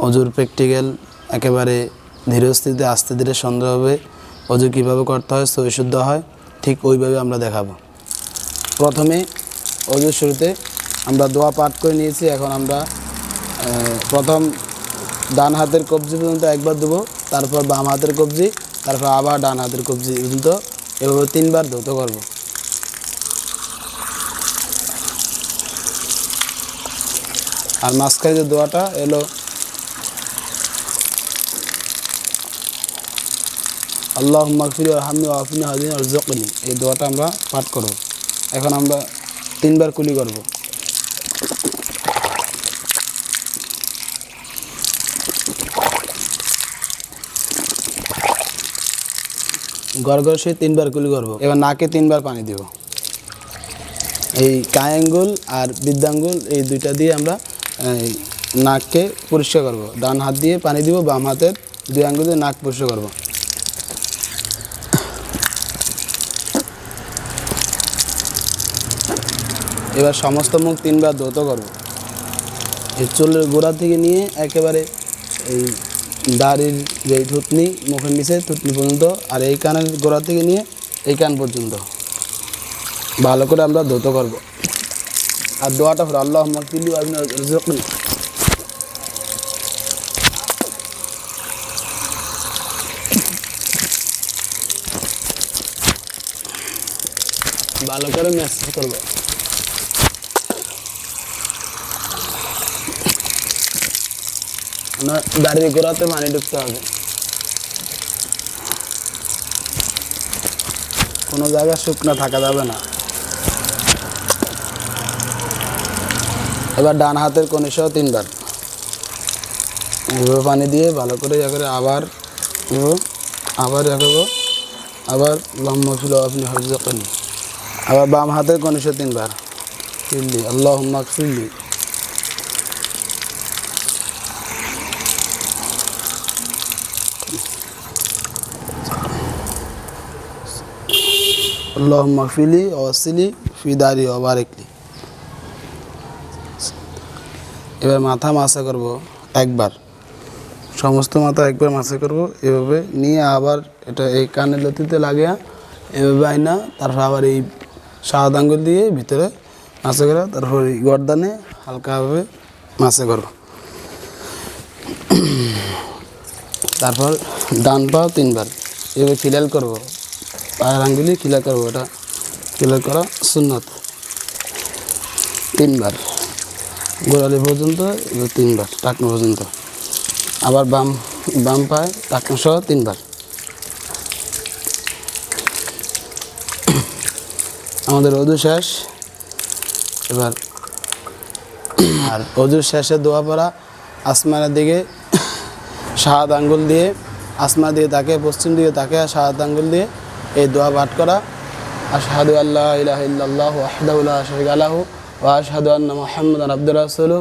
অজুর প্র্যাকটিক্যাল একেবারে ধীরস্থিতিতে আস্তে ধীরে সুন্দরভাবে অজু কীভাবে করতে হয় সহি শুদ্ধ হয় ঠিক ওইভাবে আমরা দেখাবো। প্রথমে অজুর শুরুতে আমরা দোয়া পাঠ করে নিয়েছি। এখন আমরা প্রথম ডান হাতের কবজি পর্যন্ত একবার দেবো, তারপর বাম হাতের কবজি, তারপর আবার ডান হাতের কবজি পর্যন্ত এভাবে 3 বার ধৌত করব। আর মাঝখানে যে দোয়াটা এলো আল্লাহুম্মা গফিরলি ওয়ারহামনি ওয়াআফিনি ওয়াহদিনি ওয়ারযুকনি, এই দোয়াটা আমরা পাঠ করব। এখন আমরা 3 বার কুলি করব। গড়গড় সে 3 বার কুলি করব। এবার নাকে 3 বার পানি দিব। এই কায় আঙ্গুল আর বৃদ্ধাঙ্গুল এই দুইটা দিয়ে আমরা নাককে পরিষ্কার করব। ডান হাত দিয়ে পানি দিব, বাম হাতের 2 আঙ্গুল দিয়ে নাক পরিষ্কার করব। এবার সমস্ত মুখ 3 বার ধৌত করব। এই চুলের গোড়া থেকে নিয়ে একেবারে এই দাড়ির যে থুতনি মুখের নিচে থুতনি পর্যন্ত, আর এই কানের গোড়া থেকে নিয়ে এই কান পর্যন্ত ভালো করে আমরা ধৌত করব। আর দোয়াটা হলো আল্লাহুম্মা গফিরলি ওয়ারহামনি ওয়ারযুকনি। ভালো করে ম্যাসাজ করব। আমার দাড়ির গোড়াতে পানি ঢুকতে হবে, কোনো জায়গা শুকনো থাকা যাবে না। এবার ডান হাতের কনিসহ 3 বার এভাবে পানি দিয়ে ভালো করে আবার আবার আবার আল্লাহুম্মা গফিরলি ওয়ারহামনি ওয়ারযুকনি। আবার বাম হাতের কনিসহ 3 বার গফিরলি আল্লাহুম্মা গফিরলি। আল্লাহুম্মা গফিরলি ওয়াসিলি ফি দারি ওয়া বারিকলি। এবার মাথা মাসা করব একবার, সমস্ত মাথা একবার মাসা করব। এভাবে নিয়ে আবার এটা এই কানের লতিতে লাগিয়ে এভাবে আইনা, তারপর আবার এই সাত আঙ্গুল দিয়ে ভিতরে মাসা করব, তারপর এই গর্দানে হালকাভাবে মাসা করব। তারপর ডান পাও 3 বার এভাবে খিলাল করব, পায়ের আঙ্গুলি খিলাল করব। এটা খিলাল করা সুন্নত। 3 বার গোড়ালি পর্যন্ত, এবার 3 বার টাকনো পর্যন্ত। আবার বাম পায়ে টাকনো সহ 3 বার। আমাদের অজু শেষ। এবার আর অজুর শেষে দোয়া পড়া, আসমানের দিকে 7 আঙ্গুল দিয়ে, আসমান দিয়ে তাকে পশ্চিম দিকে তাকে 7 আঙ্গুল দিয়ে এই দোয়া পাঠ করা। আশহাদু আল্লা ইলাহা ইল্লাল্লাহু ওয়াহদাহু লা শারীকা লাহু ওয়া আশহাদু আন্না মুহাম্মাদান আবদুহু ওয়া রাসূলুহু।